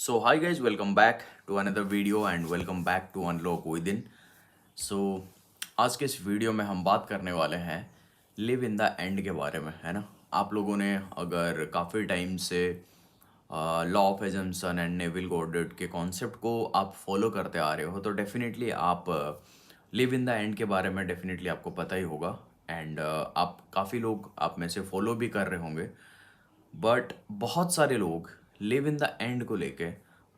So hi guys, welcome back to another video and welcome back to Unlock Within. So आज के इस video में हम बात करने वाले हैं लिव इन द एंड के बारे में, है ना। आप लोगों ने अगर काफ़ी टाइम से law of assumption and Neville Goddard के कॉन्सेप्ट को आप फॉलो करते आ रहे हो तो डेफिनेटली आप लिव इन द एंड के बारे में डेफिनेटली आपको पता ही होगा। एंड आप काफ़ी लोग आप में से फॉलो भी कर रहे होंगे, बट बहुत सारे लोग लिव इन द एंड को लेके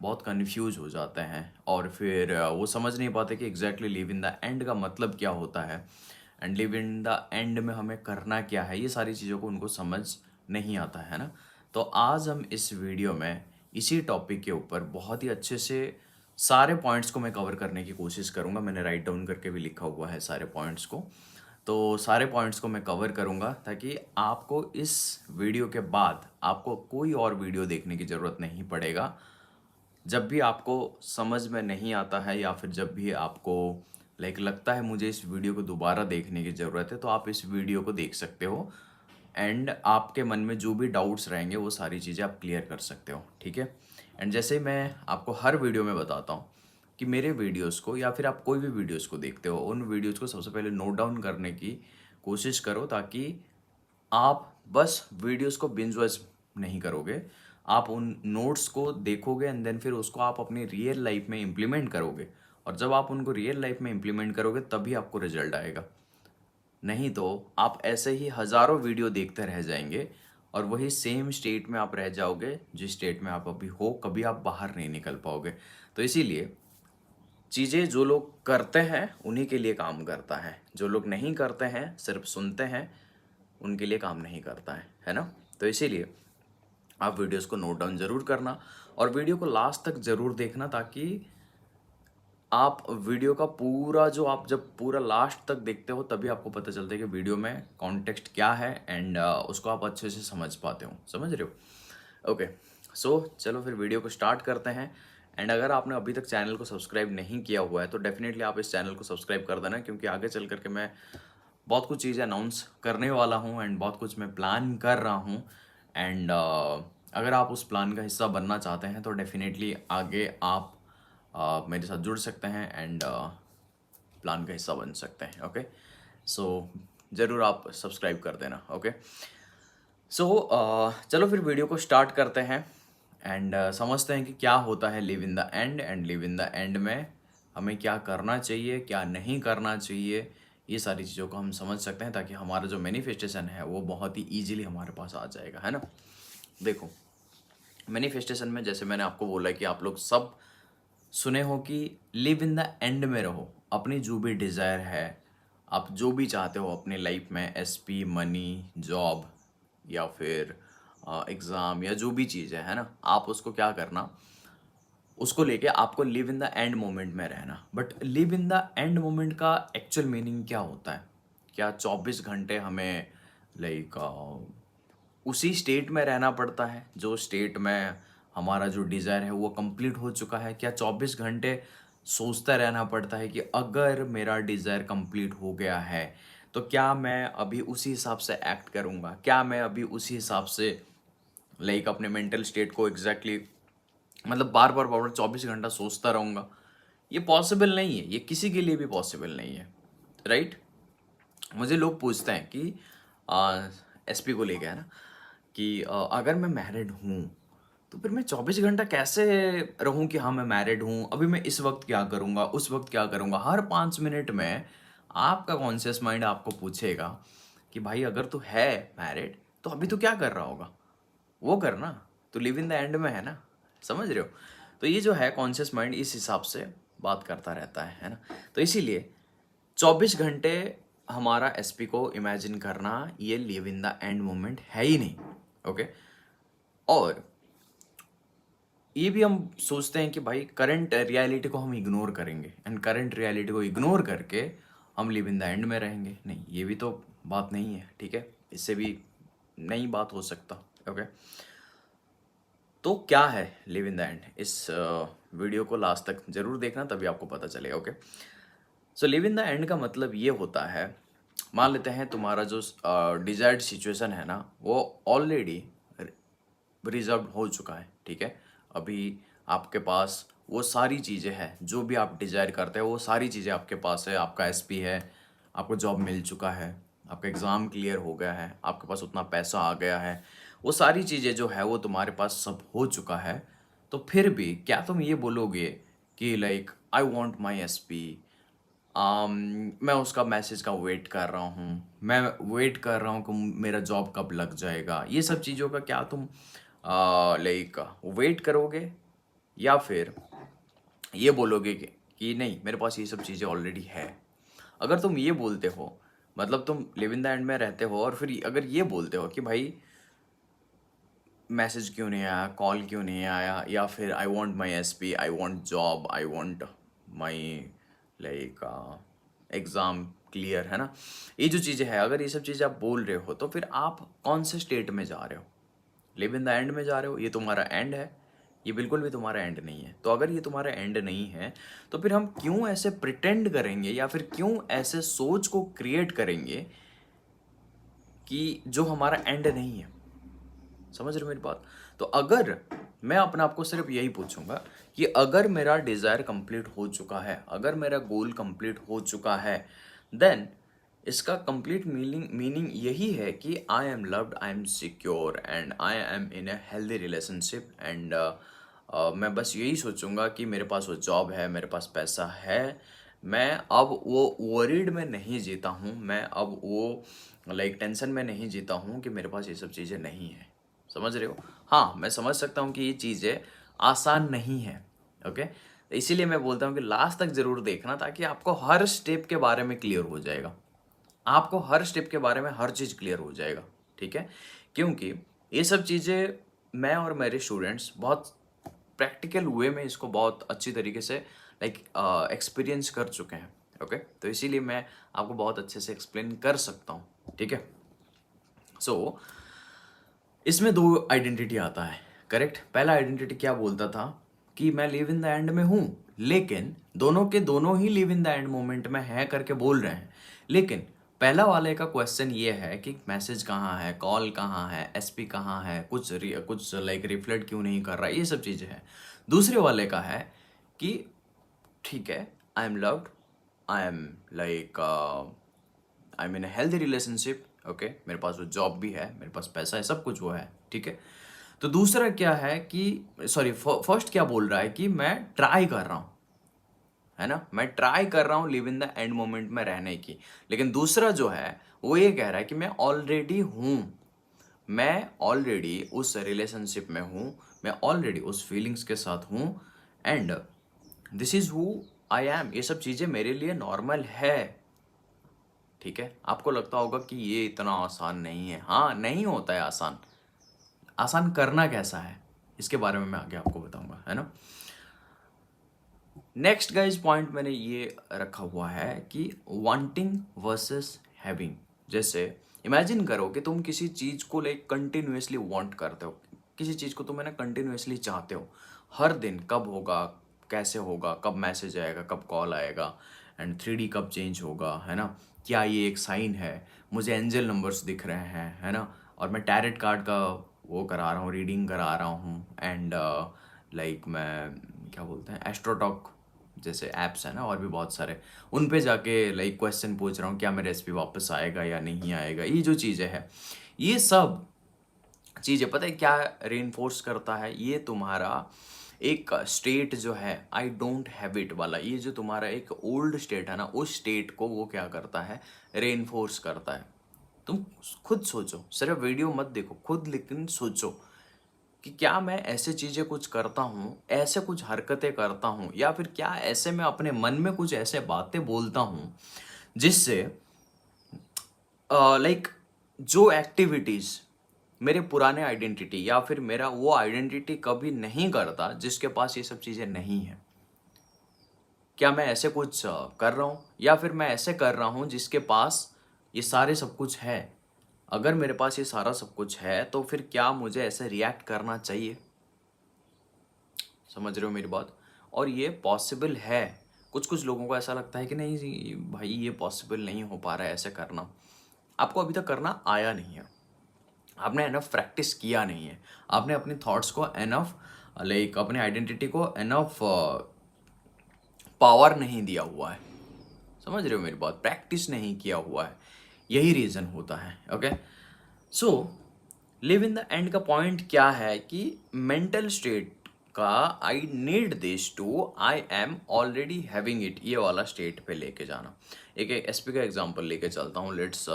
बहुत कंफ्यूज हो जाते हैं और फिर वो समझ नहीं पाते कि exactly live in the end का मतलब क्या होता है and live in the and में हमें करना क्या है। ये सारी चीज़ों को उनको समझ नहीं आता है ना। तो आज हम इस वीडियो में इसी टॉपिक के ऊपर बहुत ही अच्छे से सारे पॉइंट्स को मैं कवर करने की कोशिश करूँगा। मैंने राइट डाउन करके भी लिखा हुआ है सारे पॉइंट्स को। तो सारे पॉइंट्स को मैं कवर करूँगा ताकि आपको इस वीडियो के बाद आपको कोई और वीडियो देखने की ज़रूरत नहीं पड़ेगा। जब भी आपको समझ में नहीं आता है या फिर जब भी आपको लगता है मुझे इस वीडियो को दोबारा देखने की ज़रूरत है, तो आप इस वीडियो को देख सकते हो एंड आपके मन में जो भी डाउट्स रहेंगे वो सारी चीज़ें आप क्लियर कर सकते हो, ठीक है। एंड जैसे मैं आपको हर वीडियो में बताता हूँ कि मेरे वीडियोस को या फिर आप कोई भी वीडियोस को देखते हो उन वीडियोस को सबसे पहले नोट डाउन करने की कोशिश करो ताकि आप बस वीडियोस को बिंज वॉच नहीं करोगे, आप उन नोट्स को देखोगे एंड देन फिर उसको आप अपनी रियल लाइफ में इम्प्लीमेंट करोगे। और जब आप उनको रियल लाइफ में इम्प्लीमेंट करोगे तभी आपको रिजल्ट आएगा। नहीं तो आप ऐसे ही हज़ारों वीडियो देखते रह जाएंगे और वही सेम स्टेट में आप रह जाओगे जिस स्टेट में आप अभी हो, कभी आप बाहर नहीं निकल पाओगे। तो इसीलिए चीज़ें जो लोग करते हैं उन्हीं के लिए काम करता है, जो लोग नहीं करते हैं सिर्फ सुनते हैं उनके लिए काम नहीं करता है ना। तो इसीलिए आप वीडियोस को नोट डाउन ज़रूर करना और वीडियो को लास्ट तक ज़रूर देखना ताकि आप वीडियो का पूरा जो आप जब पूरा लास्ट तक देखते हो तभी आपको पता चलता है कि वीडियो में कॉन्टेक्स्ट क्या है एंड उसको आप अच्छे से समझ पाते हो, समझ रहे हो। ओके, सो चलो फिर वीडियो को स्टार्ट करते हैं। एंड अगर आपने अभी तक चैनल को सब्सक्राइब नहीं किया हुआ है तो डेफिनेटली आप इस चैनल को सब्सक्राइब कर देना, क्योंकि आगे चल करके मैं बहुत कुछ चीज़ें अनाउंस करने वाला हूँ एंड बहुत कुछ मैं प्लान कर रहा हूँ। एंड अगर आप उस प्लान का हिस्सा बनना चाहते हैं तो डेफिनेटली आगे आप मेरे साथ जुड़ सकते हैं एंड प्लान का हिस्सा बन सकते हैं। ओके, सो ज़रूर आप सब्सक्राइब कर देना। ओके, सो चलो फिर वीडियो को स्टार्ट करते हैं एंड समझते हैं कि क्या होता है live in the and and live in the and में हमें क्या करना चाहिए क्या नहीं करना चाहिए। ये सारी चीज़ों को हम समझ सकते हैं ताकि हमारा जो मैनिफेस्टेशन है वो बहुत ही ईजिली हमारे पास आ जाएगा, है ना। देखो, मैनिफेस्टेशन में जैसे मैंने आपको बोला कि आप लोग सब सुने हो कि लिव इन द एंड में रहो, अपनी जो भी डिज़ायर है, आप जो भी चाहते हो अपने लाइफ में, एसपी, मनी, जॉब या फिर एग्ज़ाम या जो भी चीज़ है ना, आप उसको क्या करना, उसको लेके आपको live in the end moment में रहना। But live in the end moment का एक्चुअल मीनिंग क्या होता है? क्या 24 घंटे हमें लाइक उसी स्टेट में रहना पड़ता है जो स्टेट में हमारा जो डिज़ायर है वो कंप्लीट हो चुका है? क्या 24 घंटे सोचता रहना पड़ता है कि अगर मेरा डिज़ायर कंप्लीट हो गया है तो क्या मैं अभी उसी हिसाब से एक्ट करूँगा, क्या मैं अभी उसी हिसाब से अपने मेंटल स्टेट को एग्जैक्टली मतलब बार बार 24 घंटा सोचता रहूँगा? ये पॉसिबल नहीं है, ये किसी के लिए भी पॉसिबल नहीं है, राइट। मुझे लोग पूछते हैं कि एसपी को लेके, है ना, कि अगर मैं मैरिड हूँ तो फिर मैं 24 घंटा कैसे रहूँ कि हाँ मैं मैरिड हूँ, अभी मैं इस वक्त क्या करूँगा, उस वक्त क्या करूँगा। हर 5 मिनट में आपका कॉन्शियस माइंड आपको पूछेगा कि भाई अगर तू है मैरिड तो अभी तू क्या कर रहा होगा, वो करना, तो लिव इन द एंड में है ना, समझ रहे हो। तो ये जो है कॉन्शियस माइंड इस हिसाब से बात करता रहता है ना। तो इसीलिए 24 घंटे हमारा एसपी को इमेजिन करना ये live in the end moment है ही नहीं। ओके, और ये भी हम सोचते हैं कि भाई करंट रियलिटी को हम इग्नोर करेंगे एंड करंट रियलिटी को इग्नोर करके हम लिव इन द एंड में रहेंगे। नहीं, ये भी तो बात नहीं है, ठीक है, इससे भी नई बात हो सकता। ओके, तो क्या है लिव इन द एंड, इस वीडियो को लास्ट तक जरूर देखना तभी आपको पता चलेगा। Okay, so live in the end का मतलब ये होता है, मान लेते हैं तुम्हारा जो डिजायर्ड सिचुएशन है ना वो ऑलरेडी रिजर्व हो चुका है, ठीक है। अभी आपके पास वो सारी चीज़ें हैं जो भी आप डिज़ायर करते हैं, वो सारी चीज़ें आपके पास है। आपका एसपी है, आपको जॉब मिल चुका है, आपका एग्ज़ाम क्लियर हो गया है, आपके पास उतना पैसा आ गया है, वो सारी चीज़ें जो है वो तुम्हारे पास सब हो चुका है। तो फिर भी क्या तुम ये बोलोगे कि like I want my SP, मैं उसका मैसेज का वेट कर रहा हूँ, मैं वेट कर रहा हूँ कि मेरा जॉब कब लग जाएगा, ये सब चीज़ों का क्या तुम लाइक वेट करोगे, या फिर ये बोलोगे कि नहीं मेरे पास ये सब चीज़ें ऑलरेडी है? अगर तुम ये बोलते हो, मतलब तुम लिव इन द एंड में रहते हो, और फिर अगर ये बोलते हो कि भाई मैसेज क्यों नहीं आया, कॉल क्यों नहीं आया, या फिर I want my SP, I want job, I want my like exam clear, है ना? ये जो चीज़ें हैं, अगर ये सब चीज़ें आप बोल रहे हो, तो फिर आप कौन से स्टेट में जा रहे हो? लिव इन द एंड में जा रहे हो? ये तुम्हारा एंड है? ये बिल्कुल भी तुम्हारा एंड नहीं है। तो अगर ये तुम्हारा एंड नहीं है, तो फिर हम क्यों ऐसे प्रिटेंड करेंगे, या फिर क्यों ऐसे सोच को क्रिएट करेंगे कि जो हमारा एंड नहीं है? समझ रहे हो मेरी बात? तो अगर मैं अपने आप को सिर्फ यही पूछूंगा कि अगर मेरा डिज़ायर कंप्लीट हो चुका है, अगर मेरा गोल कंप्लीट हो चुका है, देन इसका कंप्लीट मीनिंग यही है कि I am loved, I am secure and I am in a healthy relationship, and मैं बस यही सोचूंगा कि मेरे पास वो जॉब है, मेरे पास पैसा है, मैं अब वो वरीड में नहीं जीता हूँ, मैं अब वो लाइक टेंशन में नहीं जीता हूँ कि मेरे पास ये सब चीज़ें नहीं है। समझ रहे हो? हाँ, मैं समझ सकता हूँ कि ये चीज़ें आसान नहीं है। ओके, तो इसीलिए मैं बोलता हूँ कि लास्ट तक ज़रूर देखना, ताकि आपको हर स्टेप के बारे में क्लियर हो जाएगा, आपको हर स्टेप के बारे में हर चीज़ क्लियर हो जाएगा। ठीक है? क्योंकि ये सब चीज़ें मैं और मेरे स्टूडेंट्स बहुत प्रैक्टिकल वे में इसको बहुत अच्छी तरीके से लाइक एक्सपीरियंस कर चुके हैं। ओके, तो इसीलिए मैं आपको बहुत अच्छे से एक्सप्लेन कर सकता हूँ। ठीक है? सो इसमें दो आइडेंटिटी आता है, करेक्ट? पहला आइडेंटिटी क्या बोलता था कि मैं लिव इन द एंड में हूँ, लेकिन दोनों के दोनों he live in the end moment में है करके बोल रहे हैं। लेकिन पहला वाले का क्वेश्चन ये है कि मैसेज कहाँ है, कॉल कहाँ है, एसपी कहाँ है, कुछ लाइक रिफ्लेक्ट क्यों नहीं कर रहा है, ये सब चीज़ें हैं। दूसरे वाले का है कि ठीक है, I am loved, I am like I mean healthy relationship. Okay, मेरे पास वो जॉब भी है, मेरे पास पैसा है, सब कुछ वो है। ठीक है? तो दूसरा क्या है कि सॉरी, फर्स्ट क्या बोल रहा है कि मैं ट्राई कर रहा हूँ, है ना? मैं ट्राई कर रहा हूँ live in the end moment में रहने की। लेकिन दूसरा जो है वो ये कह रहा है कि मैं ऑलरेडी हूँ, मैं ऑलरेडी उस रिलेशनशिप में हूँ, मैं ऑलरेडी उस फीलिंग्स के साथ हूँ, and this is who I am. ये सब चीज़ें मेरे लिए नॉर्मल है। ठीक है? आपको लगता होगा कि ये इतना आसान नहीं है। हाँ, नहीं होता है आसान। आसान करना कैसा है, इसके बारे में मैं आगे आपको बताऊंगा, है ना? नेक्स्ट गाइज पॉइंट मैंने ये रखा हुआ है कि वांटिंग वर्सेस हैविंग। जैसे इमेजिन करो कि तुम किसी चीज़ को लाइक कंटिन्यूसली वांट करते हो, किसी चीज़ को तुम है ना कंटिन्यूसली चाहते हो, हर दिन कब होगा, कैसे होगा, कब मैसेज आएगा, कब कॉल आएगा, एंड 3D कब चेंज होगा, है ना? क्या ये एक साइन है? मुझे एंजल नंबर्स दिख रहे हैं, है ना? और मैं टैरेट कार्ड का वो करा रहा हूँ, रीडिंग करा रहा हूँ, एंड लाइक मैं क्या बोलते हैं, एस्ट्रोटॉक जैसे ऐप्स है ना, और भी बहुत सारे, उन पे जाके लाइक क्वेश्चन पूछ रहा हूँ क्या मेरा एसपी वापस आएगा या नहीं आएगा। ये जो चीज़ें हैं, ये सब चीज़ें पता है क्या रीइंफोर्स करता है? ये तुम्हारा एक स्टेट जो है आई डोंट हैव इट वाला, ये जो तुम्हारा एक ओल्ड स्टेट है ना, उस स्टेट को वो क्या करता है, रीइंफोर्स करता है। तुम खुद सोचो, सिर्फ वीडियो मत देखो, खुद लेकिन सोचो कि क्या मैं ऐसे चीज़ें कुछ करता हूँ, ऐसे कुछ हरकतें करता हूँ, या फिर क्या ऐसे मैं अपने मन में कुछ ऐसे बातें बोलता हूँ जिससे लाइक जो एक्टिविटीज़ मेरे पुराने आइडेंटिटी या फिर मेरा वो आइडेंटिटी कभी नहीं करता, जिसके पास ये सब चीज़ें नहीं है। क्या मैं ऐसे कुछ कर रहा हूँ, या फिर मैं ऐसे कर रहा हूँ जिसके पास ये सारे सब कुछ है? अगर मेरे पास ये सारा सब कुछ है, तो फिर क्या मुझे ऐसे रिएक्ट करना चाहिए? समझ रहे हो मेरी बात? और ये पॉसिबल है। कुछ कुछ लोगों को ऐसा लगता है कि नहीं जी भाई, ये पॉसिबल नहीं हो पा रहा है ऐसे करना। आपको अभी तक करना आया नहीं है, आपने एनफ प्रैक्टिस किया नहीं है, आपने अपने थॉट्स को एनफ लाइक अपने आइडेंटिटी को इनफ पावर नहीं दिया हुआ है। समझ रहे हो मेरी बात? प्रैक्टिस नहीं किया हुआ है, यही रीज़न होता है। Okay, so live in the end का पॉइंट क्या है कि मेंटल स्टेट का I need this to I am already having it, ये वाला स्टेट पे लेके जाना। एक एसपी का एग्जांपल लेके चलता हूँ। लेट्स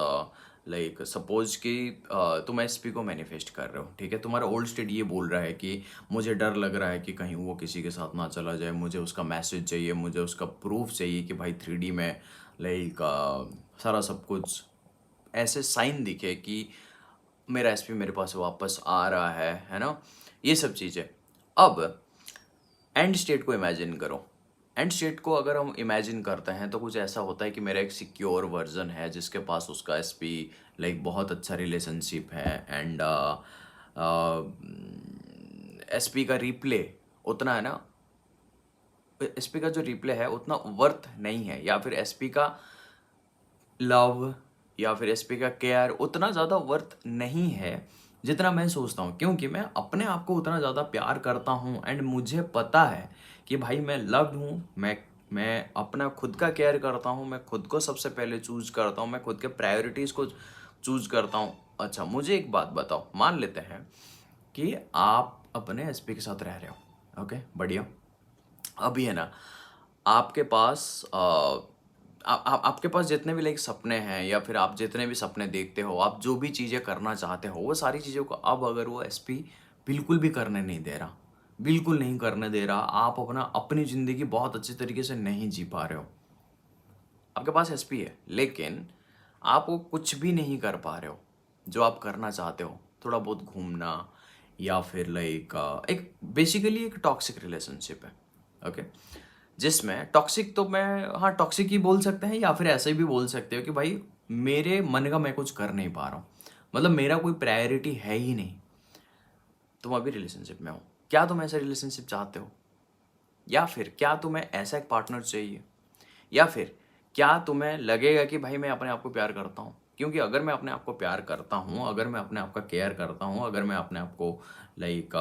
लाइक सपोज कि तुम एसपी को मैनिफेस्ट कर रहे हो, ठीक है। तुम्हारा ओल्ड स्टेट ये बोल रहा है कि मुझे डर लग रहा है कि कहीं वो किसी के साथ ना चला जाए, मुझे उसका मैसेज चाहिए, मुझे उसका प्रूफ चाहिए कि भाई 3D में लाइक सारा सब कुछ ऐसे साइन दिखे कि मेरा एसपी मेरे पास वापस आ रहा है ना, ये सब चीज़ें। अब एंड स्टेट को इमेजिन करो। एंड स्टेट को अगर हम इमेजिन करते हैं तो कुछ ऐसा होता है कि मेरा एक सिक्योर वर्जन है जिसके पास उसका एसपी लाइक बहुत अच्छा रिलेशनशिप है, एंड एसपी का रिप्ले उतना है ना, एसपी का जो रिप्ले है उतना वर्थ नहीं है, या फिर एसपी का लव या फिर एसपी का केयर उतना ज़्यादा वर्थ नहीं है जितना मैं सोचता हूँ, क्योंकि मैं अपने आप को उतना ज़्यादा प्यार करता हूँ एंड मुझे पता है कि भाई मैं लव्ड हूँ। मैं अपना खुद का केयर करता हूँ, मैं खुद को सबसे पहले चूज करता हूँ, मैं खुद के प्रायोरिटीज़ को चूज करता हूँ। अच्छा, मुझे एक बात बताओ, मान लेते हैं कि आप अपने एसपी के साथ रह रहे हो, ओके, बढ़िया। अभी है ना, आपके पास आपके पास जितने भी लाइक सपने हैं या फिर आप जितने भी सपने देखते हो, आप जो भी चीज़ें करना चाहते हो, वो सारी चीज़ों को अब अगर वो एसपी बिल्कुल भी करने नहीं दे रहा, बिल्कुल नहीं करने दे रहा, आप अपनी ज़िंदगी बहुत अच्छे तरीके से नहीं जी पा रहे हो। आपके पास एसपी है लेकिन आप वो कुछ भी नहीं कर पा रहे हो जो आप करना चाहते हो। थोड़ा बहुत घूमना या फिर लाइक एक बेसिकली एक टॉक्सिक रिलेशनशिप है, ओके। जिसमें टॉक्सिक तो मैं, हाँ टॉक्सिक ही बोल सकते हैं, या फिर ऐसे भी बोल सकते हो कि भाई मेरे मन का मैं कुछ कर नहीं पा रहा हूँ, मतलब मेरा कोई प्रायोरिटी है ही नहीं। तुम अभी रिलेशनशिप में हो, क्या तुम ऐसा रिलेशनशिप चाहते हो? या फिर क्या तुम्हें ऐसा एक पार्टनर चाहिए? या फिर क्या तुम्हें लगेगा कि भाई मैं अपने आप को प्यार करता हूँ? क्योंकि अगर मैं अपने आप को प्यार करता हूँ, अगर मैं अपने आप का केयर करता हूँ, अगर मैं अपने आप को लाइक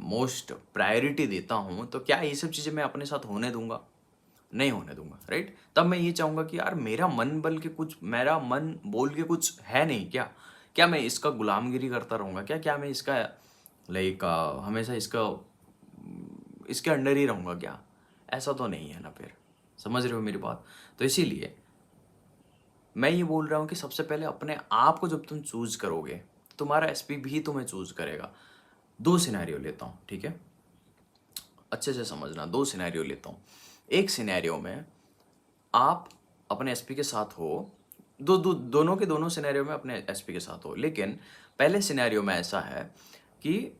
मोस्ट प्रायोरिटी देता हूँ, तो क्या ये सब चीज़ें मैं अपने साथ होने दूंगा? नहीं होने दूंगा, राइट। तब मैं ये चाहूँगा कि यार मेरा मन बोल के कुछ है नहीं क्या? क्या मैं इसका गुलामगिरी करता रहूँगा क्या? क्या मैं इसका लाइक हमेशा इसके अंडर ही रहूँगा क्या? ऐसा तो नहीं है ना फिर। समझ रहे हो मेरी बात? तो इसीलिए मैं ये बोल रहा हूँ कि सबसे पहले अपने आप को जब तुम चूज करोगे, तुम्हारा एसपी भी तुम्हें चूज करेगा। दो सिनेरियो लेता हूँ, ठीक है, अच्छे से समझना। दो सिनेरियो लेता हूँ। एक सिनेरियो में आप अपने एसपी के साथ हो, दोनों के दोनों सिनेरियो में अपने एसपी के साथ हो, लेकिन पहले सिनेरियो में ऐसा है कि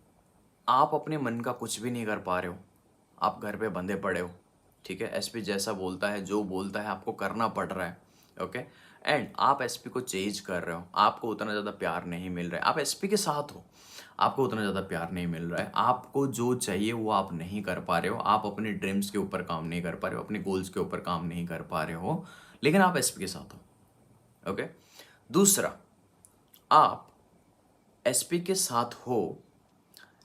आप अपने मन का कुछ भी नहीं कर पा रहे हो, आप घर पे बंधे पड़े हो, ठीक है। एसपी जैसा बोलता है, जो बोलता है आपको करना पड़ रहा है, ओके। एंड आप एसपी को चेंज कर रहे हो, आपको उतना ज़्यादा प्यार नहीं मिल रहा है, आप एसपी के साथ हो, आपको उतना ज़्यादा प्यार नहीं मिल रहा है, आपको जो चाहिए वो आप नहीं कर पा रहे हो, आप अपने ड्रीम्स के ऊपर काम नहीं कर पा रहे हो, अपने गोल्स के ऊपर काम नहीं कर पा रहे हो, लेकिन आप एसपी के साथ हो, ओके। दूसरा, आप एसपी के साथ हो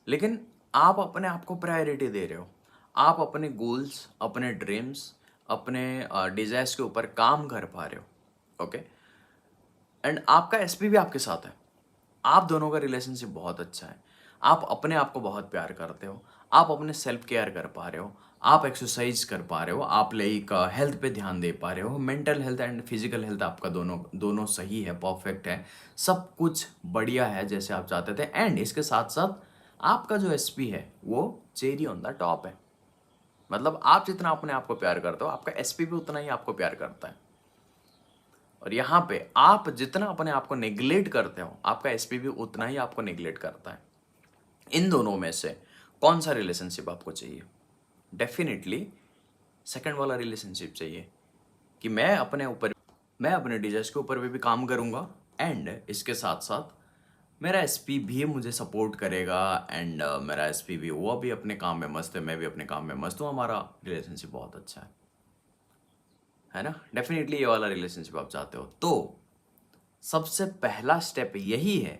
लेकिन आप अपने आप को प्रायोरिटी दे रहे हो, आप अपने गोल्स, अपने ड्रीम्स, अपने डिजायर्स के ऊपर काम कर पा रहे हो, ओके। एंड आपका एसपी भी आपके साथ है, आप दोनों का रिलेशनशिप बहुत अच्छा है, आप अपने आप को बहुत प्यार करते हो, आप अपने सेल्फ केयर कर पा रहे हो, आप एक्सरसाइज कर पा रहे हो, आप लाइक हेल्थ पे ध्यान दे पा रहे हो, mental health and physical health आपका दोनों दोनों सही है, परफेक्ट है, सब कुछ बढ़िया है जैसे आप चाहते थे। एंड इसके साथ साथ आपका जो एसपी है वो चेरी ऑन द टॉप है, मतलब आप जितना अपने आप को प्यार करते हो, आपका एसपी भी उतना ही आपको प्यार करता है। और यहाँ पे आप जितना अपने आप को नेग्लेक्ट करते हो, आपका एसपी भी उतना ही आपको नेग्लेक्ट करता है। इन दोनों में से कौन सा रिलेशनशिप आपको चाहिए? डेफिनेटली सेकंड वाला रिलेशनशिप चाहिए कि मैं अपने डिजायर्स के ऊपर भी काम करूंगा, एंड इसके साथ साथ मेरा एसपी भी मुझे सपोर्ट करेगा, एंड मेरा एसपी भी, वो भी अपने काम में मस्त है, मैं भी अपने काम में मस्त हूँ, हमारा रिलेशनशिप बहुत अच्छा है ना। डेफिनेटली ये वाला रिलेशनशिप आप चाहते हो तो सबसे पहला स्टेप यही है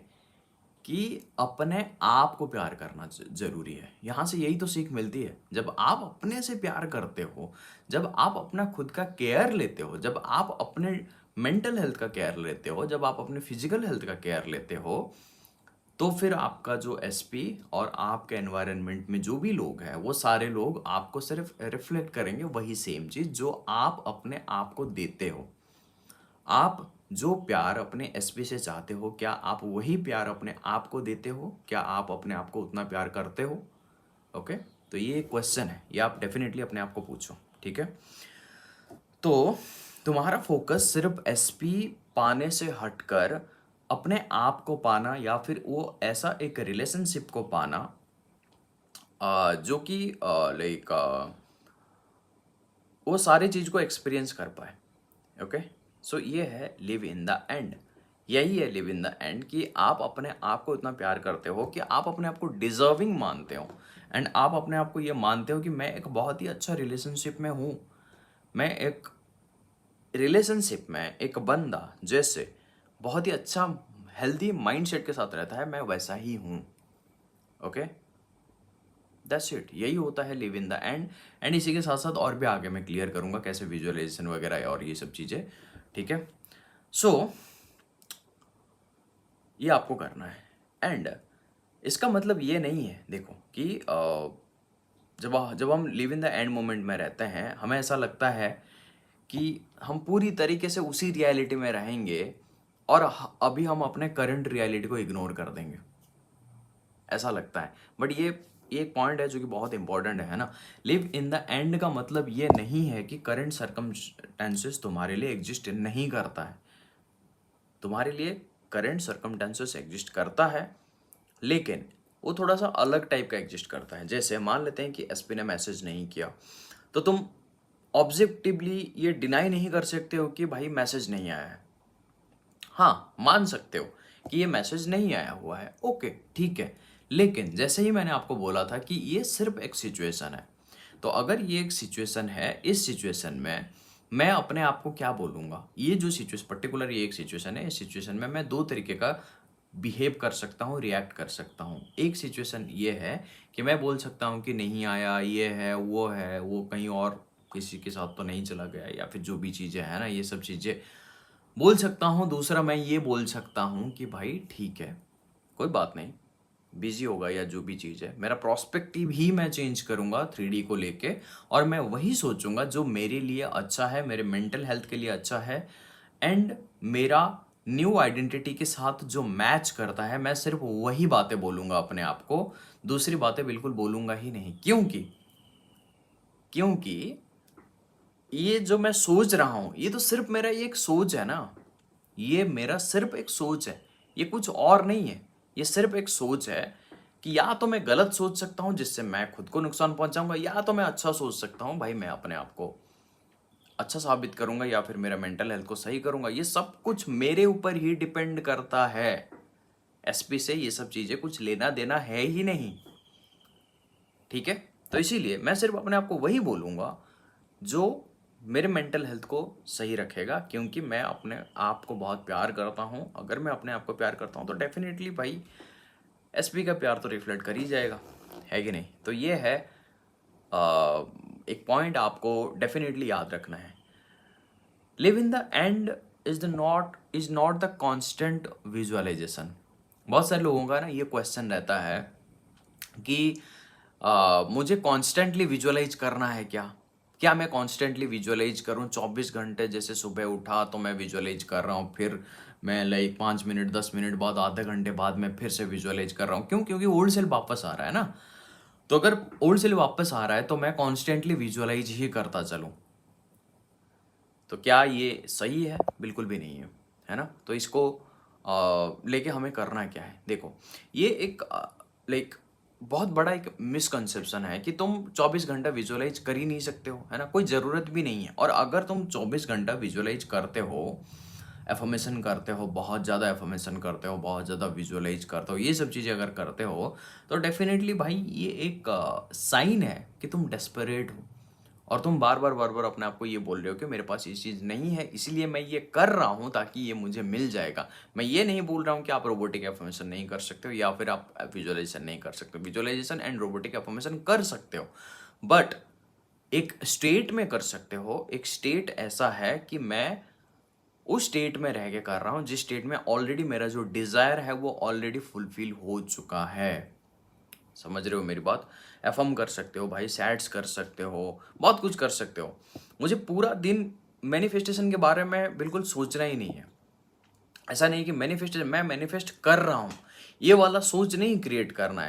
कि अपने आप को प्यार करना जरूरी है। यहाँ से यही तो सीख मिलती है। जब आप अपने से प्यार करते हो, जब आप अपना खुद का केयर लेते हो, जब आप अपने मेंटल हेल्थ का केयर लेते हो, जब आप अपने फिजिकल हेल्थ का केयर लेते हो, तो फिर आपका जो एसपी और आपके एनवायरनमेंट में जो भी लोग हैं वो सारे लोग आपको सिर्फ रिफ्लेक्ट करेंगे वही सेम चीज जो आप अपने आप को देते हो। आप जो प्यार अपने एसपी से चाहते हो, क्या आप वही प्यार अपने आप को देते हो? क्या आप अपने आप को उतना प्यार करते हो? ओके, तो ये एक क्वेश्चन है, ये आप डेफिनेटली अपने आप को पूछो। ठीक है, तो तुम्हारा फोकस सिर्फ एसपी पाने से हटकर अपने आप को पाना या फिर वो ऐसा एक रिलेशनशिप को पाना जो कि लाइक वो सारी चीज को एक्सपीरियंस कर पाए। ओके, सो ये है लिव इन द एंड। यही है लिव इन द एंड कि आप अपने आप को इतना प्यार करते हो कि आप अपने आप को डिजर्विंग मानते हो, एंड आप अपने आप को ये मानते हो कि मैं एक बहुत ही अच्छा रिलेशनशिप में हूँ। मैं एक रिलेशनशिप में एक बंदा जैसे बहुत ही अच्छा हेल्दी माइंडसेट के साथ रहता है, मैं वैसा ही हूँ। ओके, दैट्स इट, यही होता है live in the and. And इसी के साथ साथ और भी आगे मैं क्लियर करूंगा कैसे विजुअलाइजेशन वगैरह और ये सब चीज़ें। ठीक है, सो ये आपको करना है। एंड इसका मतलब ये नहीं है, देखो कि जब जब हम live in the end moment में रहते हैं हमें ऐसा लगता है कि हम पूरी तरीके से उसी रियलिटी में रहेंगे और अभी हम अपने करंट रियलिटी को इग्नोर कर देंगे, ऐसा लगता है। बट ये एक पॉइंट है जो कि बहुत इंपॉर्टेंट है ना। लिव इन द एंड का मतलब ये नहीं है कि करंट सर्कमस्टेंसेस तुम्हारे लिए एग्जिस्ट नहीं करता है। तुम्हारे लिए करंट सर्कमस्टेंसेस एग्जिस्ट करता है, लेकिन वो थोड़ा सा अलग टाइप का एग्जिस्ट करता है। जैसे मान लेते हैं कि एसपी ने मैसेज नहीं किया, तो तुम ऑब्जेक्टिवली ये डिनाई नहीं कर सकते हो कि भाई मैसेज नहीं आया है। हाँ, मान सकते हो कि ये मैसेज नहीं आया हुआ है, ओके ठीक है। लेकिन जैसे ही मैंने आपको बोला था कि ये सिर्फ एक सिचुएशन है, तो अगर ये एक सिचुएशन है, इस सिचुएशन में मैं अपने आप को क्या बोलूँगा? ये जो सिचुएशन पर्टिकुलर ये एक सिचुएशन है, इस सिचुएशन में मैं दो तरीके का बिहेव कर सकता हूँ, रिएक्ट कर सकता हूँ। एक सिचुएशन ये है कि मैं बोल सकता हूँ कि नहीं आया, ये है, वो कहीं और किसी के साथ तो नहीं चला गया, या फिर जो भी चीज़ें हैं ना, ये सब चीज़ें बोल सकता हूँ। दूसरा मैं ये बोल सकता हूँ कि भाई ठीक है, कोई बात नहीं, बिजी होगा या जो भी चीज़ है, मेरा प्रोस्पेक्टिव ही मैं चेंज करूँगा 3D को लेके, और मैं वही सोचूंगा जो मेरे लिए अच्छा है, मेरे मेंटल हेल्थ के लिए अच्छा है, एंड मेरा न्यू आइडेंटिटी के साथ जो मैच करता है, मैं सिर्फ वही बातें बोलूँगा अपने आप को। दूसरी बातें बिल्कुल बोलूँगा ही नहीं। क्योंकि ये जो मैं सोच रहा हूँ ये तो सिर्फ मेरा ये एक सोच है ना। ये मेरा सिर्फ एक सोच है, ये कुछ और नहीं है। ये सिर्फ एक सोच है कि या तो मैं गलत सोच सकता हूँ जिससे मैं खुद को नुकसान पहुंचाऊंगा, या तो मैं अच्छा सोच सकता हूँ भाई मैं अपने आप को अच्छा साबित करूंगा या फिर मेरा मेंटल हेल्थ को सही करूंगा। ये सब कुछ मेरे ऊपर ही डिपेंड करता है। एसपी से ये सब चीजें कुछ लेना देना है ही नहीं। ठीक है, तो इसीलिए मैं सिर्फ अपने आप को वही बोलूंगा जो मेरे मेंटल हेल्थ को सही रखेगा, क्योंकि मैं अपने आप को बहुत प्यार करता हूँ। अगर मैं अपने आप को प्यार करता हूँ तो डेफिनेटली भाई एसपी का प्यार तो रिफ्लेक्ट कर ही जाएगा, है कि नहीं? तो ये है एक पॉइंट आपको डेफिनेटली याद रखना है। Live in the end is not the constant visualisation. बहुत सारे लोगों का ना ये क्वेश्चन रहता है कि मुझे कॉन्स्टेंटली विजुअलाइज करना है क्या? क्या मैं कॉन्स्टेंटली विजुअलाइज करूँ 24 घंटे? जैसे सुबह उठा तो मैं विजुअलाइज कर रहा हूँ, फिर मैं लाइक 5 मिनट 10 मिनट बाद, आधे घंटे बाद मैं फिर से विजुअलाइज कर रहा हूँ। क्यों? क्योंकि ओल्ड सेल्फ वापस आ रहा है ना। तो अगर ओल्ड सेल्फ वापस आ रहा है तो मैं कॉन्स्टेंटली विजुअलाइज ही करता चलूँ, तो क्या ये सही है? बिल्कुल भी नहीं है, है ना। तो इसको लेके हमें करना क्या है? देखो, ये एक लाइक बहुत बड़ा एक मिसकंसेप्शन है कि तुम 24 घंटा विजुअलाइज कर ही नहीं सकते हो, है ना। कोई ज़रूरत भी नहीं है। और अगर तुम 24 घंटा विजुअलाइज करते हो, एफर्मेशन करते हो, बहुत ज़्यादा एफर्मेशन करते हो, बहुत ज़्यादा विजुअलाइज करते हो, ये सब चीज़ें अगर करते हो, तो डेफिनेटली भाई ये एक साइन है कि तुम डेस्परेट हो। और तुम बार बार अपने आप को ये बोल रहे हो कि मेरे पास ये चीज़ नहीं है, इसीलिए मैं ये कर रहा हूँ ताकि ये मुझे मिल जाएगा। मैं ये नहीं बोल रहा हूँ कि आप रोबोटिक एफर्मेशन नहीं कर सकते हो या फिर आप विजुअलाइजेशन नहीं कर सकते हो। विजुअलाइजेशन एंड रोबोटिक एफर्मेशन कर सकते हो, बट एक स्टेट में कर सकते हो। एक स्टेट ऐसा है कि मैं उस स्टेट में रह के कर रहा हूँ जिस स्टेट में ऑलरेडी मेरा जो डिज़ायर है वो ऑलरेडी फुलफिल हो चुका है। समझ रहे हो मेरी बात? एफर्म कर सकते हो भाई, सैट्स कर सकते हो, बहुत कुछ कर सकते हो। मुझे पूरा दिन मैनिफेस्टेशन के बारे में बिल्कुल सोचना ही नहीं है। ऐसा नहीं कि मैनिफेस्टेशन मैं मैनिफेस्ट कर रहा हूँ, ये वाला सोच नहीं क्रिएट करना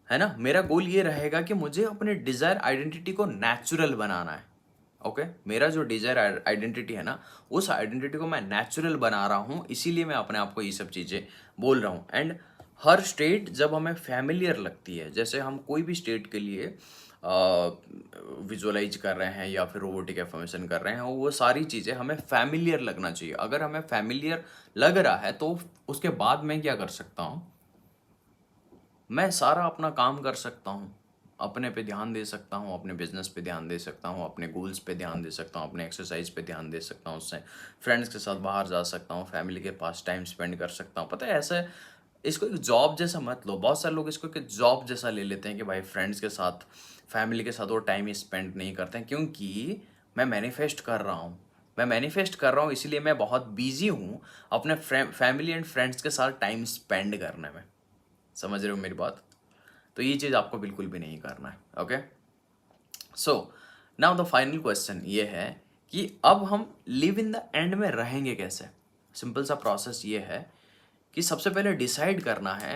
है ना। मेरा गोल ये रहेगा कि मुझे अपने डिजायर आइडेंटिटी को नेचुरल बनाना है। ओके मेरा जो डिजायर आइडेंटिटी है ना, उस आइडेंटिटी को मैं नेचुरल बना रहा हूँ, इसीलिए मैं अपने आप को ये सब चीज़ें बोल रहा हूँ। एंड हर स्टेट जब हमें फैमिलियर लगती है, जैसे हम कोई भी स्टेट के लिए विजुअलाइज कर रहे हैं या फिर रोबोटिक एफर्मेशन कर रहे हैं, वो सारी चीज़ें हमें फैमिलियर लगना चाहिए। अगर हमें फैमिलियर लग रहा है तो उसके बाद मैं क्या कर सकता हूँ, मैं सारा अपना काम कर सकता हूँ, अपने पे ध्यान दे सकता हूँ, अपने बिजनेस पे ध्यान दे सकता हूँ, अपने गोल्स पे ध्यान दे सकता हूँ, अपने एक्सरसाइज पे ध्यान दे सकता हूँ, उससे फ्रेंड्स के साथ बाहर जा सकता हूँ, फैमिली के पास टाइम स्पेंड कर सकता हूँ। पता है ऐसे इसको एक जॉब जैसा मत लो। बहुत सारे लोग इसको एक जॉब जैसा ले लेते हैं कि भाई फ्रेंड्स के साथ फैमिली के साथ वो टाइम स्पेंड नहीं करते हैं, क्योंकि मैं मैनिफेस्ट कर रहा हूँ। मैं मैनिफेस्ट कर रहा हूँ इसीलिए मैं बहुत बिजी हूँ अपने फैमिली एंड फ्रेंड्स के साथ टाइम स्पेंड करने में। समझ रहे हो मेरी बात? तो ये चीज़ आपको बिल्कुल भी नहीं करना है। Okay so now the final question ये है कि अब हम लिव इन द एंड में रहेंगे कैसे। सिंपल सा प्रोसेस ये है कि सबसे पहले डिसाइड करना है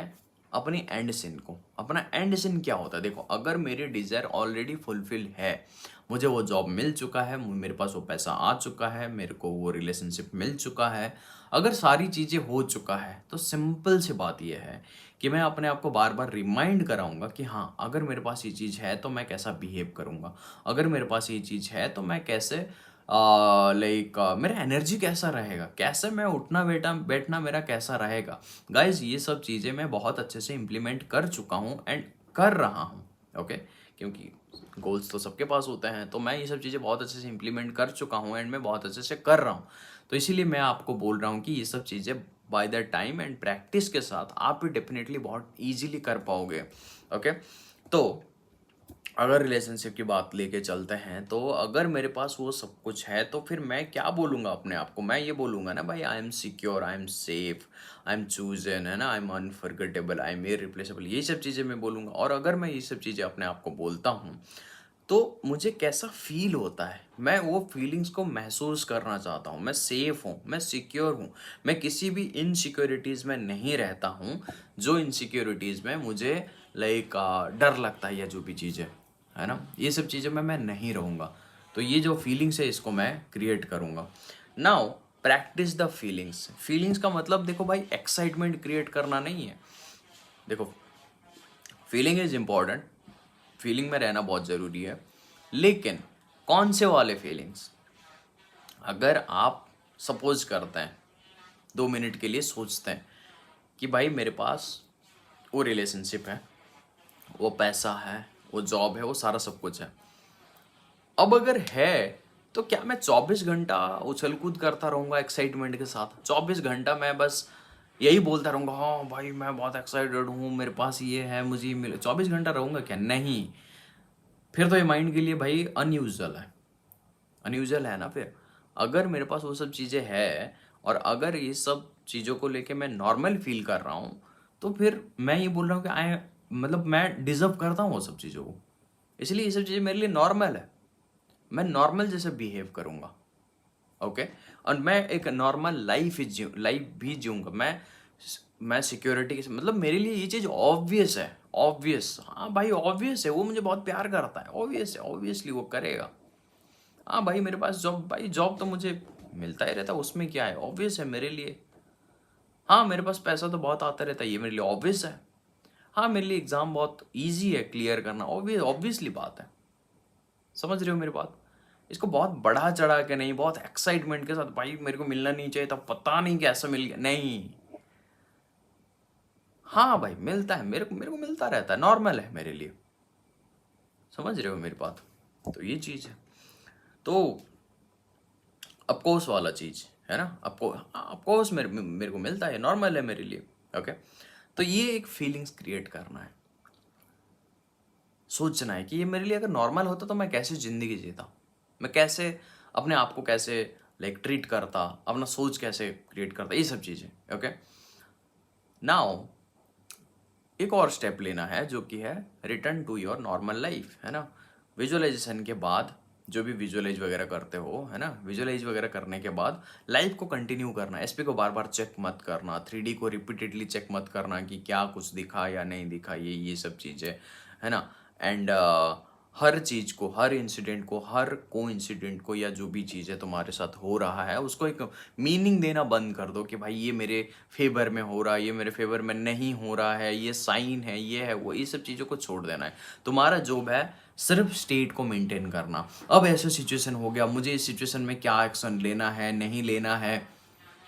अपनी एंड सिन को। अपना एंड सिन क्या होता है? देखो, अगर मेरी डिज़ायर ऑलरेडी फुलफिल है, मुझे वो जॉब मिल चुका है, मेरे पास वो पैसा आ चुका है, मेरे को वो रिलेशनशिप मिल चुका है, अगर सारी चीज़ें हो चुका है, तो सिंपल सी बात ये है कि मैं अपने आप को बार बार रिमाइंड कराऊंगा कि हाँ, अगर मेरे पास ये चीज़ है तो मैं कैसा बिहेव करूँगा, अगर मेरे पास ये चीज़ है तो मैं कैसे मेरा एनर्जी कैसा रहेगा, कैसे मैं उठना बैठना मेरा कैसा रहेगा। गाइज ये सब चीज़ें मैं बहुत अच्छे से इम्प्लीमेंट कर चुका हूँ एंड कर रहा हूँ। ओके क्योंकि गोल्स तो सबके पास होते हैं, तो मैं ये सब चीज़ें बहुत अच्छे से इम्प्लीमेंट कर चुका हूँ एंड मैं बहुत अच्छे से कर रहा हूँ। तो इसीलिए मैं आपको बोल रहा हूँ कि ये सब चीज़ें by the time and practice के साथ आप भी डेफिनेटली बहुत ईजिली कर पाओगे। ओके तो अगर रिलेशनशिप की बात लेके चलते हैं, तो अगर मेरे पास वो सब कुछ है तो फिर मैं क्या बोलूँगा अपने आप को? मैं ये बोलूँगा ना भाई, I am secure, I am safe, I am chosen, है ना, I am unforgettable, I am irreplaceable, ये सब चीज़ें मैं बोलूँगा। और अगर मैं ये सब चीज़ें अपने आप को बोलता हूँ तो मुझे कैसा फील होता है, मैं वो फीलिंग्स को महसूस करना चाहता हूँ। मैं सेफ हूँ, मैं सिक्योर हूँ, मैं किसी भी इनसिक्योरिटीज़ में नहीं रहता हूँ जो इनसिक्योरिटीज़ में मुझे डर लगता है या जो भी चीज़ें है ना, ये सब चीज़ें में मैं नहीं रहूँगा। तो ये जो फीलिंग्स है इसको मैं क्रिएट करूँगा। Now practice the feelings. Feelings का मतलब देखो भाई, एक्साइटमेंट क्रिएट करना नहीं है। देखो, फीलिंग इज इम्पॉर्टेंट, फीलिंग में रहना बहुत ज़रूरी है, लेकिन कौन से वाले फीलिंग्स? अगर आप सपोज करते हैं, 2 मिनट के लिए सोचते हैं कि भाई मेरे पास वो रिलेशनशिप है, वो पैसा है, वो जॉब है, वो सारा सब कुछ है। अब अगर है तो क्या मैं 24 घंटा उछल कूद करता रहूँगा एक्साइटमेंट के साथ? 24 घंटा मैं बस यही बोलता रहूँगा, हाँ भाई मैं बहुत एक्साइटेड हूँ, मेरे पास ये है, मुझे ये मिले। 24 घंटा रहूँगा क्या? नहीं। फिर तो ये माइंड के लिए भाई अनयूजुअल है, अनयूजुअल है ना। फिर अगर मेरे पास वो सब चीज़ें है और अगर ये सब चीज़ों को लेके मैं नॉर्मल फील कर रहा हूँ, तो फिर मैं ये बोल रहा हूँ कि मतलब मैं डिजर्व करता हूँ वो सब चीज़ों को, इसलिए ये सब चीज़ें मेरे लिए नॉर्मल है। मैं नॉर्मल जैसे बिहेव करूँगा। ओके और मैं एक नॉर्मल लाइफ भी जीऊँगा। मैं सिक्योरिटी के मतलब मेरे लिए ये चीज़ ऑब्वियस है। ऑब्वियस, हाँ भाई ऑब्वियस है, वो मुझे बहुत प्यार करता है, ऑब्वियस है, ऑब्वियसली वो करेगा। हाँ भाई मेरे पास जॉब, भाई जॉब तो मुझे मिलता ही रहता है, उसमें क्या है, ऑब्वियस है मेरे लिए। हाँ मेरे पास पैसा तो बहुत आता रहता है, ये मेरे लिए ऑब्वियस है। हाँ मेरे लिए एग्ज़ाम बहुत ईजी है क्लियर करना, ऑब्वियसली बात है। समझ रहे हो मेरी बात? इसको बहुत बढ़ा चढ़ा के नहीं, बहुत एक्साइटमेंट के साथ, भाई मेरे को मिलना नहीं चाहिए था, पता नहीं कैसे मिल गया, नहीं। हाँ भाई मिलता है, मेरे को मिलता रहता है, नॉर्मल है मेरे लिए। समझ रहे हो मेरी बात? तो ये चीज़ है। तो अफकोर्स वाला चीज़ है ना, आपको अफकोर्स मेरे को मिलता है, नॉर्मल है मेरे लिए। ओके, तो ये एक फीलिंग्स क्रिएट करना है, सोचना है कि ये मेरे लिए अगर नॉर्मल होता तो मैं कैसे ज़िंदगी जीता, मैं कैसे अपने आप को कैसे लाइक ट्रीट करता, अपना सोच कैसे क्रिएट करता, ये सब चीज़ें। ओके, नाउ एक और स्टेप लेना है जो कि है return to your normal life, है ना। विजुअलाइजेशन के बाद जो भी विजुअलाइज वगैरह करते हो, है ना, विजुअलाइज वगैरह करने के बाद लाइफ को कंटिन्यू करना, एसपी को बार बार चेक मत करना, 3D को रिपीटेडली चेक मत करना कि क्या कुछ दिखा या नहीं दिखा, ये सब चीज़ें, है ना। एंड हर चीज़ को, हर इंसिडेंट को, हर को इंसिडेंट को या जो भी चीज़ें तुम्हारे साथ हो रहा है उसको एक मीनिंग देना बंद कर दो कि भाई ये मेरे फेवर में हो रहा है, ये मेरे फेवर में नहीं हो रहा है, ये साइन है, ये है वो, ये सब चीज़ों को छोड़ देना है। तुम्हारा जॉब है सिर्फ स्टेट को मेंटेन करना। अब ऐसा सिचुएशन हो गया, मुझे इस सिचुएशन में क्या एक्शन लेना है, नहीं लेना है,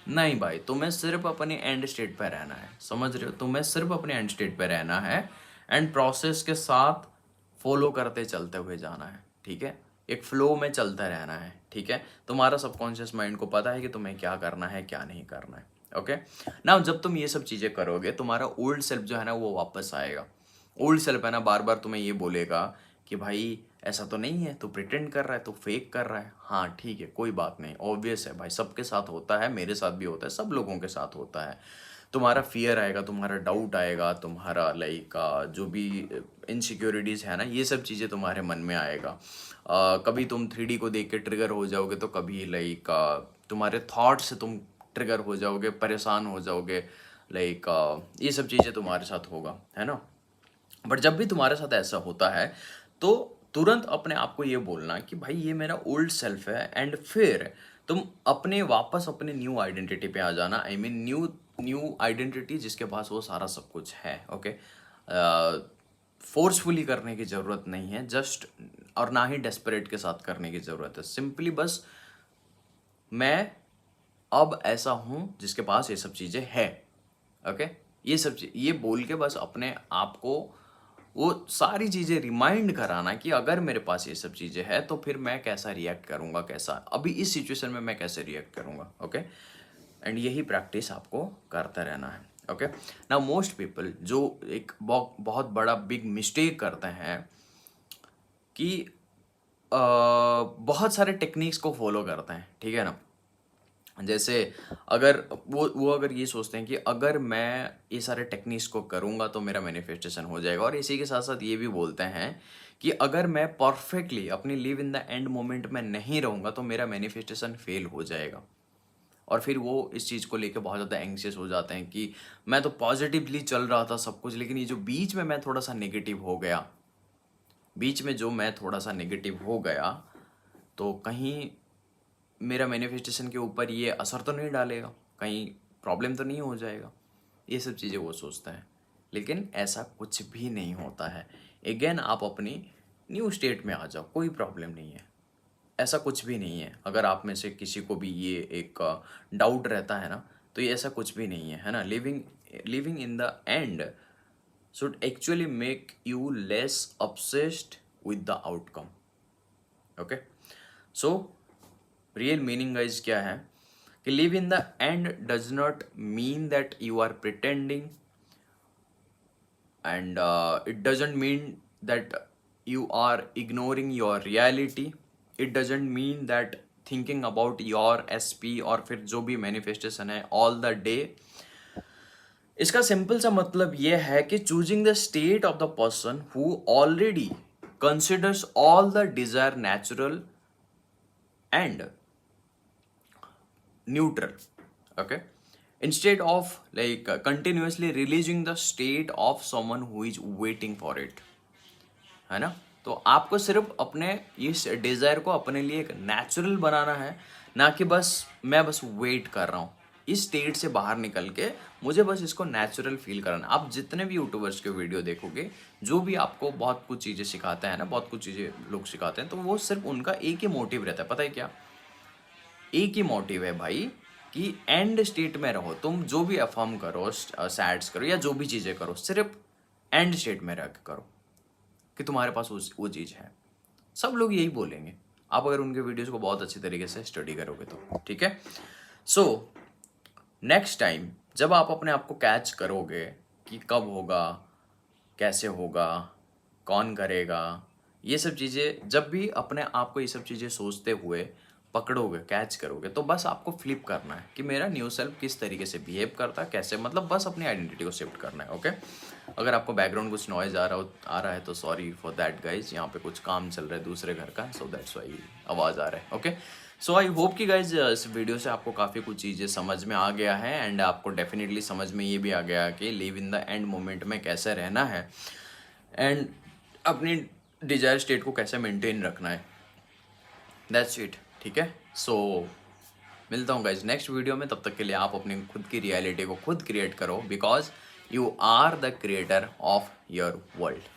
नहीं भाई, तुम्हें सिर्फ अपने एंड स्टेट पे रहना है, समझ रहे हो, तुम्हें सिर्फ अपने एंड स्टेट पे रहना है एंड प्रोसेस के साथ फॉलो करते चलते हुए जाना है, ठीक है, एक फ्लो में चलता रहना है, ठीक है। तुम्हारा सबकॉन्शियस माइंड को पता है कि तुम्हें क्या करना है, क्या नहीं करना है। ओके, नाउ जब तुम ये सब चीज़ें करोगे, तुम्हारा ओल्ड सेल्फ जो है ना वो वापस आएगा। ओल्ड सेल्फ है ना, बार बार तुम्हें ये बोलेगा कि भाई ऐसा तो नहीं है, तू प्रिटेंड कर रहा है, तू फेक कर रहा है, हाँ ठीक है कोई बात नहीं, ऑब्वियस है भाई, सबके साथ होता है, मेरे साथ भी होता है, सब लोगों के साथ होता है। तुम्हारा फियर आएगा, तुम्हारा डाउट आएगा, तुम्हारा लाइक जो भी इनसिक्योरिटीज़ है ना, ये सब चीज़ें तुम्हारे मन में आएगा। कभी तुम 3D को देख के ट्रिगर हो जाओगे, तो कभी लाइक तुम्हारे थॉट से तुम ट्रिगर हो जाओगे, परेशान हो जाओगे, लाइक ये सब चीज़ें तुम्हारे साथ होगा, है ना। बट जब भी तुम्हारे साथ ऐसा होता है तो तुरंत अपने आप को ये बोलना कि भाई ये मेरा ओल्ड सेल्फ है, एंड फिर तुम अपने वापस अपने न्यू आइडेंटिटी पे आ जाना। I mean new new identity जिसके पास वो सारा सब कुछ है। ओके, फोर्सफुली करने की ज़रूरत नहीं है, जस्ट, और ना ही डेस्परेट के साथ करने की ज़रूरत है, सिंपली बस मैं अब ऐसा हूँ जिसके पास ये सब चीज़ें है। ओके, ये सब ये बोल के बस अपने आप को वो सारी चीज़ें रिमाइंड कराना कि अगर मेरे पास ये सब चीज़ें हैं तो फिर मैं कैसा रिएक्ट करूँगा, कैसा अभी इस सिचुएशन में मैं कैसे रिएक्ट करूँगा। ओके, एंड यही प्रैक्टिस आपको करते रहना है। ओके, नाउ मोस्ट पीपल जो एक बहुत बड़ा बिग मिस्टेक करते हैं कि बहुत सारे टेक्निक्स को फॉलो करते हैं, ठीक है ना। जैसे अगर वो अगर ये सोचते हैं कि अगर मैं ये सारे टेक्निक्स को करूँगा तो मेरा मैनिफेस्टेशन हो जाएगा, और इसी के साथ साथ ये भी बोलते हैं कि अगर मैं परफेक्टली अपनी live in the end moment में नहीं रहूँगा तो मेरा मैनिफेस्टेशन फेल हो जाएगा। और फिर वो इस चीज़ को लेकर बहुत ज़्यादा एंग्शियस हो जाते हैं कि मैं तो पॉजिटिवली चल रहा था सब कुछ, लेकिन ये जो बीच में मैं थोड़ा सा नेगेटिव हो गया, बीच में जो मैं थोड़ा सा नेगेटिव हो गया, तो कहीं मेरा मैनिफेस्टेशन के ऊपर ये असर तो नहीं डालेगा, कहीं प्रॉब्लम तो नहीं हो जाएगा, ये सब चीज़ें वो सोचता है। लेकिन ऐसा कुछ भी नहीं होता है। अगेन आप अपनी न्यू स्टेट में आ जाओ, कोई प्रॉब्लम नहीं है, ऐसा कुछ भी नहीं है। अगर आप में से किसी को भी ये एक डाउट रहता है ना, तो ये ऐसा कुछ भी नहीं है ना। Living in the and should actually make you less obsessed with the outcome. Okay, so real meaning guys क्या है कि live in the end does not mean that you are pretending, and it doesn't mean that you are ignoring your reality. It doesn't mean that thinking about your SP और फिर जो भी manifestation है all the day। इसका simple सा मतलब यह है कि choosing the state of the person who already considers all the desire natural and neutral. Okay, instead of like continuously releasing the state of someone who is waiting for it, है ना। तो आपको सिर्फ अपने इस डिजायर को अपने लिए एक नेचुरल बनाना है, ना कि बस मैं बस वेट कर रहा हूँ, इस स्टेट से बाहर निकल के मुझे बस इसको नेचुरल फील कराना। आप जितने भी यूट्यूबर्स के वीडियो देखोगे, जो भी आपको बहुत कुछ चीज़ें सिखाते हैं ना, बहुत कुछ चीज़ें लोग सिखाते हैं, तो वो सिर्फ उनका एक ही मोटिव रहता है, पता है क्या, एक ही मोटिव है भाई कि एंड स्टेट में रहो। तुम जो भी अफर्म करो, सैड्स करो या जो भी चीज़ें करो, सिर्फ एंड स्टेट में रह के करो कि तुम्हारे पास वो चीज़ है। सब लोग यही बोलेंगे, आप अगर उनके वीडियोस को बहुत अच्छी तरीके से स्टडी करोगे तो, ठीक है। सो नेक्स्ट टाइम जब आप अपने आप को कैच करोगे कि कब होगा, कैसे होगा, कौन करेगा, ये सब चीज़ें जब भी अपने आप को ये सब चीज़ें सोचते हुए पकड़ोगे, कैच करोगे, तो बस आपको फ्लिप करना है कि मेरा न्यू सेल्फ किस तरीके से बिहेव करता है, कैसे, मतलब बस अपनी आइडेंटिटी को शिफ्ट करना है, ओके। अगर आपको बैकग्राउंड कुछ नॉइज आ रहा है तो सॉरी फॉर दैट गाइज, यहाँ पे कुछ काम चल रहा है दूसरे घर का, सो दैट्स वाई आवाज़ आ रहा है, ओके। सो आई होप कि गाइज इस वीडियो से आपको काफ़ी कुछ चीज़ें समझ में आ गया है, एंड आपको डेफिनेटली समझ में ये भी आ गया कि live in the end moment में कैसे रहना है, एंड अपनी डिजायर स्टेट को कैसे मेंटेन रखना है। दैट्स इट, ठीक है। सो मिलता हूँ गाइज नेक्स्ट वीडियो में, तब तक के लिए आप अपनी खुद की रियलिटी को खुद क्रिएट करो, because you are the creator of your world.